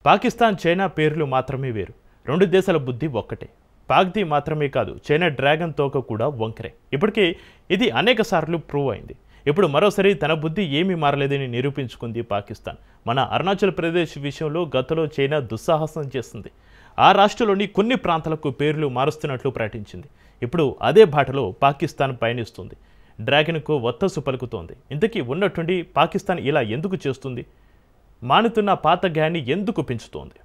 Pakistan China పేర్లు మాత్రమే వేరు, రెండు దేశాల బుద్ధి ఒక్కటే. పాక్ది మాత్రమే కాదు, చైనా డ్రాగన్ తోక కూడా వంకరే. ఇప్పటికే ఇది అనేక సార్లు ప్రూవ్ అయింది. ఇప్పుడు మరోసారి తన బుద్ధి ఏమీ మారలేదని నిరూపించుకుంది పాకిస్తాన్. మన అరుణాచల్ ప్రదేశ్ విషయంలో గతంలో చైనా దుస్సాహసం చేస్తుంది. ఆ రాష్ట్రంలోని కొన్ని ప్రాంతాలకు పేర్లు మారుస్తున్నట్లు ప్రకటించింది. ఇప్పుడు అదే బాటలో పాకిస్తాన్ పయనిస్తుంది. డ్రాగన్కు వత్తసు పలుకుతోంది. ఇంతకీ ఉన్నట్టుండి పాకిస్తాన్ ఇలా ఎందుకు చేస్తుంది? మానుతున్న పాత గ్యాన్ని ఎందుకు పెంచుతోంది?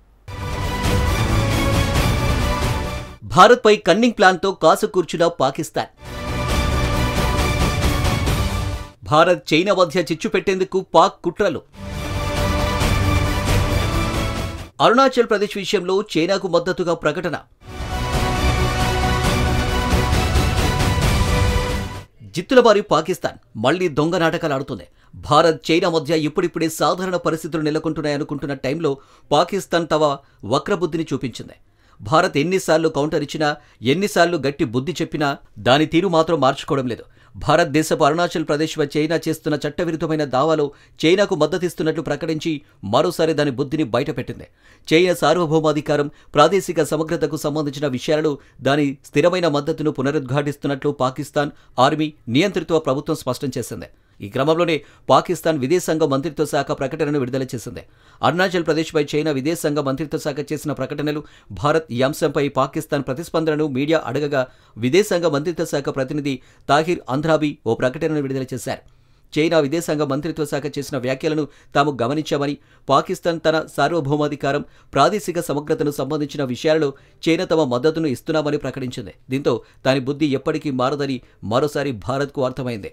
భారత్పై కన్నింగ్ ప్లాన్తో కాసు కూర్చున్న పాకిస్తాన్. భారత్ చైనా మధ్య చిచ్చు పెట్టేందుకు పాక్ కుట్రలు. అరుణాచల్ ప్రదేశ్ విషయంలో చైనాకు మద్దతుగా ప్రకటన. జిత్తులబారి పాకిస్తాన్ మళ్లీ దొంగ నాటకాలు ఆడుతుంది. భారత్ చైనా మధ్య ఇప్పుడిప్పుడే సాధారణ పరిస్థితులు నెలకొంటున్నాయనుకుంటున్న టైంలో పాకిస్తాన్ తమ వక్రబుద్ధిని చూపించింది. భారత్ ఎన్నిసార్లు కౌంటర్ ఇచ్చినా, ఎన్నిసార్లు గట్టి బుద్ధి చెప్పినా దాని తీరు మాత్రం మార్చుకోవడం లేదు. భారతదేశపు అరుణాచల్ ప్రదేశ్పై చైనా చేస్తున్న చట్టవిరుద్ధమైన దావాలో చైనాకు మద్దతిస్తున్నట్లు ప్రకటించి మరోసారి దాని బుద్ధిని బయటపెట్టింది. చైనా సార్వభౌమాధికారం, ప్రాదేశిక సమగ్రతకు సంబంధించిన విషయాలలో దాని స్థిరమైన మద్దతును పునరుద్ఘాటిస్తున్నట్లు పాకిస్తాన్ ఆర్మీ నియంత్రిత ప్రభుత్వం స్పష్టం చేసింది. ఈ క్రమంలోనే పాకిస్తాన్ విదేశాంగ మంత్రిత్వ శాఖ ప్రకటనను విడుదల చేసింది. అరుణాచల్ ప్రదేశ్పై చైనా విదేశాంగ మంత్రిత్వ శాఖ చేసిన ప్రకటనలు, భారత్ ఈ అంశంపై పాకిస్తాన్ ప్రతిస్పందనను మీడియా అడగగా విదేశాంగ మంత్రిత్వ శాఖ ప్రతినిధి తాహిర్ అంద్రాబీ ఓ ప్రకటనను విడుదల చేశారు. చైనా విదేశాంగ మంత్రిత్వ శాఖ చేసిన వ్యాఖ్యలను తాము గమనించామని, పాకిస్తాన్ తన సార్వభౌమాధికారం, ప్రాదేశిక సమగ్రతను సంబంధించిన విషయాలలో చైనా తమ మద్దతును ఇస్తున్నామని ప్రకటించింది. దీంతో దాని బుద్ధి ఎప్పటికీ మారదని మరోసారి భారత్కు అర్థమైంది.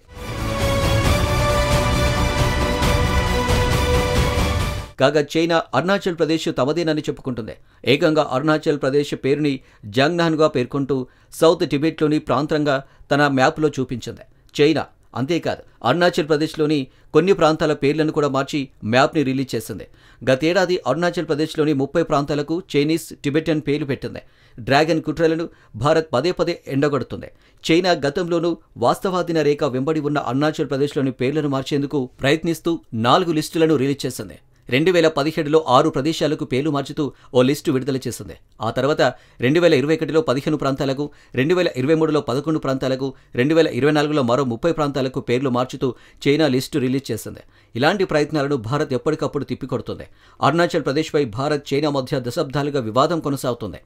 కాగా చైనా అరుణాచల్ ప్రదేశ్ తమదేనని చెప్పుకుంటుంది. ఏకంగా అరుణాచల్ ప్రదేశ్ పేరుని జాంగ్నాన్గా పేర్కొంటూ సౌత్ టిబెట్లోని ప్రాంతంగా తన మ్యాప్లో చూపించింది చైనా. అంతేకాదు, అరుణాచల్ ప్రదేశ్లోని కొన్ని ప్రాంతాల పేర్లను కూడా మార్చి మ్యాప్ని రిలీజ్ చేసింది. గతేడాది అరుణాచల్ ప్రదేశ్లోని 30 ప్రాంతాలకు చైనీస్, టిబెటన్ పేర్లు పెట్టింది. డ్రాగన్ కుట్రలను భారత్ పదే పదే ఎండగొడుతుంది. చైనా గతంలోనూ వాస్తవాధీన రేఖ వెంబడి ఉన్న అరుణాచల్ ప్రదేశ్లోని పేర్లను మార్చేందుకు ప్రయత్నిస్తూ 4 లిస్టులను రిలీజ్ చేసింది. 2017లో 6 ప్రదేశాలకు పేర్లు మార్చుతూ ఓ లిస్టు విడుదల చేసింది. ఆ తర్వాత 2021లో 15 ప్రాంతాలకు, 2023లో 11 ప్రాంతాలకు, 2024లో మరో 30 ప్రాంతాలకు పేర్లు మార్చుతూ చైనా లిస్టు రిలీజ్ చేసింది. ఇలాంటి ప్రయత్నాలను భారత్ ఎప్పటికప్పుడు తిప్పికొడుతుంది. అరుణాచల్ ప్రదేశ్పై భారత్ చైనా మధ్య దశాబ్దాలుగా వివాదం కొనసాగుతుంది.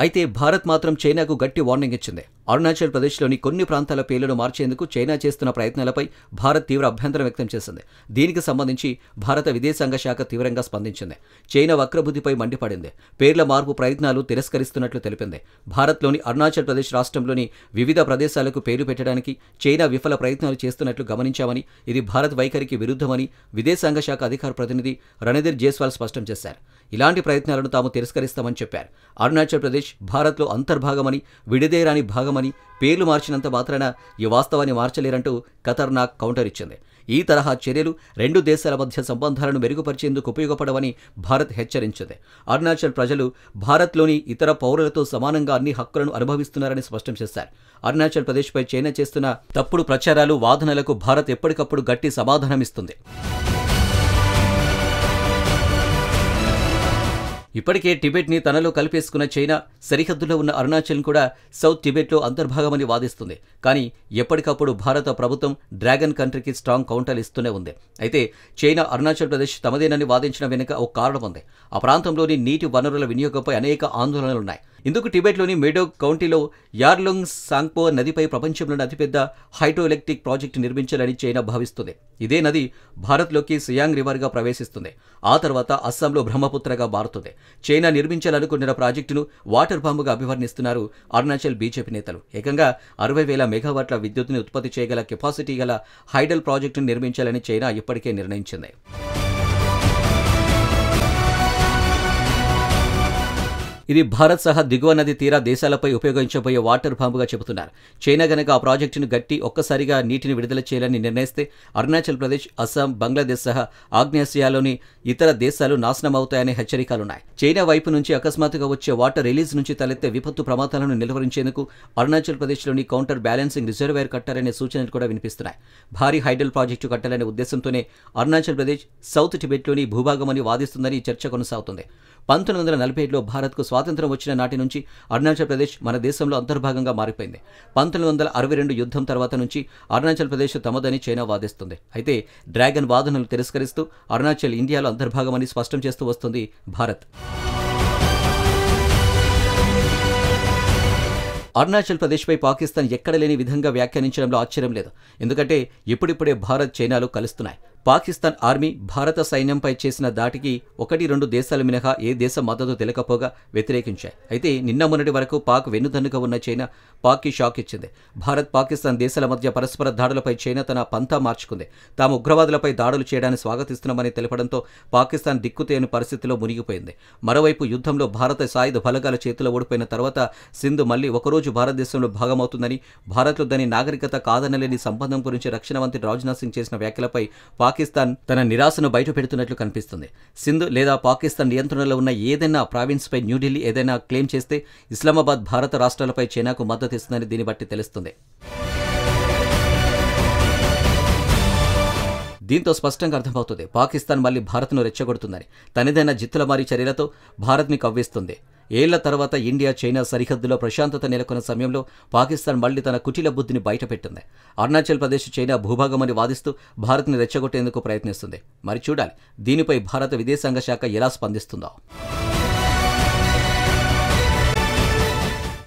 అయితే భారత్ మాత్రం చైనాకు గట్టి వార్నింగ్ ఇచ్చింది. అరుణాచల్ ప్రదేశ్లోని కొన్ని ప్రాంతాల పేర్లను మార్చేందుకు చైనా చేస్తున్న ప్రయత్నాలపై భారత్ తీవ్ర అభ్యంతరం వ్యక్తం చేసింది. దీనికి సంబంధించి భారత విదేశాంగ శాఖ తీవ్రంగా స్పందించింది. చైనా వక్రబుద్ధిపై మండిపడింది. పేర్ల మార్పు ప్రయత్నాలు తిరస్కరిస్తున్నట్లు తెలిపింది. భారత్లోని అరుణాచల్ ప్రదేశ్ రాష్ట్రంలోని వివిధ ప్రదేశాలకు పేరు పెట్టడానికి చైనా విఫల ప్రయత్నాలు చేస్తున్నట్లు గమనించామని, ఇది భారత్ వైఖరికి విరుద్ధమని విదేశాంగ శాఖ అధికార ప్రతినిధి రణధీర్ జైస్వాల్ స్పష్టం చేశారు. ఇలాంటి ప్రయత్నాలను తాము తిరస్కరిస్తామని చెప్పారు. అరుణాచల్ ప్రదేశ్ భారత్లో అంతర్భాగమని, విడిదేరాని భాగమని పేర్లు మార్చినంత మాత్రాన ఈ వాస్తవాన్ని మార్చలేరంటూ ఖతర్నాక్ కౌంటర్ ఇచ్చింది. ఈ తరహా చర్యలు రెండు దేశాల మధ్య సంబంధాలను మెరుగుపరిచేందుకు ఉపయోగపడవని భారత్ హెచ్చరించింది. అరుణాచల్ ప్రజలు భారత్లోని ఇతర పౌరులతో సమానంగా అన్ని హక్కులను అనుభవిస్తున్నారని స్పష్టం చేశారు. అరుణాచల్ ప్రదేశ్పై చైనా చేస్తున్న తప్పుడు ప్రచారాలు, వాదనలకు భారత్ ఎప్పటికప్పుడు గట్టి సమాధానమిస్తుంది. ఇప్పటికే టిబెట్ని తనలో కలిపేసుకున్న చైనా సరిహద్దులో ఉన్న అరుణాచల్ కూడా సౌత్ టిబెట్లో అంతర్భాగమని వాదిస్తుంది. కానీ ఎప్పటికప్పుడు భారత ప్రభుత్వం డ్రాగన్ కంట్రీకి స్ట్రాంగ్ కౌంటర్ ఇస్తూనే ఉంది. అయితే చైనా అరుణాచల్ ప్రదేశ్ తమదేనని వాదించిన వెనుక ఒక కారణం ఉంది. ఆ ప్రాంతంలోని నీటి వనరుల వినియోగంపై అనేక ఆందోళనలున్నాయి. ఇందుకు టిబెట్లోని మేడోక్ కౌంటీలో యార్లుంగ్ సాంగ్పో నదిపై ప్రపంచంలోని అతిపెద్ద హైడ్రోఎలక్ట్రిక్ ప్రాజెక్టు నిర్మించాలని చైనా భావిస్తుంది. ఇదే నది భారత్లోకి సియాంగ్ రివర్గా ప్రవేశిస్తుంది. ఆ తర్వాత అస్సాంలో బ్రహ్మపుత్రగా మారుతుంది. చైనా నిర్మించాలనుకున్న ప్రాజెక్టును వాటర్ బాంబుగా అభివర్ణిస్తున్నారు అరుణాచల్ బీజేపీ నేతలు. ఏకంగా 60,000 మెగావాట్ల విద్యుత్తుని ఉత్పత్తి చేయగల కెపాసిటీ గల హైడల్ ప్రాజెక్టును నిర్మించాలని చైనా ఇప్పటికే నిర్ణయించింది. ఇది భారత్ సహా దిగువ నది తీర దేశాలపై ఉపయోగించబోయే వాటర్ బాంబుగా చెబుతున్నారు. చైనా గనక ఆ ప్రాజెక్టును గట్టి ఒక్కసారిగా నీటిని విడుదల చేయాలని నిర్ణయిస్తే అరుణాచల్ ప్రదేశ్, అస్సాం, బంగ్లాదేశ్ సహా ఆగ్నేయాసియాలోని ఇతర దేశాలు నాశనమవుతాయనే హెచ్చరికలున్నాయి. చైనా వైపు నుంచి అకస్మాత్తుగా వచ్చే వాటర్ రిలీజ్ నుంచి తలెత్తే విపత్తు ప్రమాదాలను నిలువరించేందుకు అరుణాచల్ ప్రదేశ్లోని కౌంటర్ బ్యాలెన్సింగ్ రిజర్వాయర్ కట్టాలనే సూచనలు కూడా వినిపిస్తున్నాయి. భారీ హైడల్ ప్రాజెక్టు కట్టాలనే ఉద్దేశంతోనే అరుణాచల్ ప్రదేశ్ సౌత్ టిబెట్లోని భూభాగమని వాదిస్తుందని ఈ చర్చ కొనసాగుతుంది. 1947లో భారత్కు స్వాతంత్ర్యం వచ్చిన నాటి నుంచి అరుణాచల్ ప్రదేశ్ మన దేశంలో అంతర్భాగంగా మారిపోయింది. 1962 యుద్ధం తర్వాత నుంచి అరుణాచల్ ప్రదేశ్ తమదని చైనా వాదిస్తుంది. అయితే డ్రాగన్ వాదనలు తిరస్కరిస్తూ అరుణాచల్ ఇండియాలో అంతర్భాగమని స్పష్టం చేస్తూ వస్తుంది భారత్. అరుణాచల్ ప్రదేశ్పై పాకిస్తాన్ ఎక్కడ లేని విధంగా వ్యాఖ్యానించడంలో ఆశ్చర్యం లేదు. ఎందుకంటే ఇప్పుడిప్పుడే భారత్, చైనాలు కలుస్తున్నాయి. పాకిస్తాన్ ఆర్మీ భారత సైన్యంపై చేసిన దాటికి 1-2 దేశాలు మినహా ఏ దేశం మద్దతు తెలియకపోగా వ్యతిరేకించాయి. అయితే నిన్న మొన్నటి వరకు పాక్ వెన్నుదన్నుగా ఉన్న చైనా పాక్కి షాక్ ఇచ్చింది. భారత్, పాకిస్తాన్ దేశాల మధ్య పరస్పర దాడులపై చైనా తన పంతా మార్చుకుంది. తాము ఉగ్రవాదులపై దాడులు చేయడాన్ని స్వాగతిస్తున్నామని తెలపడంతో పాకిస్తాన్ దిక్కుతేని పరిస్థితిలో మునిగిపోయింది. మరోవైపు యుద్ధంలో భారత సాయుధ బలగాల చేతిలో ఓడిపోయిన తర్వాత సింధు మళ్లీ ఒకరోజు భారతదేశంలో భాగమవుతుందని, భారత్లో దాని నాగరికత కాదనలేని సంబంధం గురించి రక్షణ మంత్రి రాజ్నాథ్ సింగ్ చేసిన వ్యాఖ్యలపై పాకిస్తాన్ తన నిరాశను బయటపెడుతున్నట్లు కనిపిస్తుంది. సింధ్ లేదా పాకిస్తాన్ నియంత్రణలో ఉన్న ఏదైనా ప్రావిన్స్పై న్యూఢిల్లీ ఏదైనా క్లెయిమ్ చేస్తే ఇస్లామాబాద్, భారత రాష్ట్రాలపై చైనాకు మద్దతు ఇస్తుందని దీన్ని బట్టి తెలుస్తుంది. దీంతో స్పష్టంగా అర్థమవుతుంది, పాకిస్తాన్ మళ్లీ భారత్ను రెచ్చగొడుతుందని. తనదైన జిత్తులమారి చర్యలతో భారత్ని కవ్విస్తుంది. ఏళ్ల తర్వాత ఇండియా, చైనా సరిహద్దులో ప్రశాంతత నెలకొన్న సమయంలో పాకిస్తాన్ మళ్లీ తన కుటిల బుద్ధిని బయటపెట్టింది. అరుణాచల్ ప్రదేశ్ చైనా భూభాగమని వాదిస్తూ భారత్ని రెచ్చగొట్టేందుకు ప్రయత్నిస్తుంది. మరి చూడాలి దీనిపై భారత విదేశాంగ శాఖ ఎలా స్పందిస్తుందో.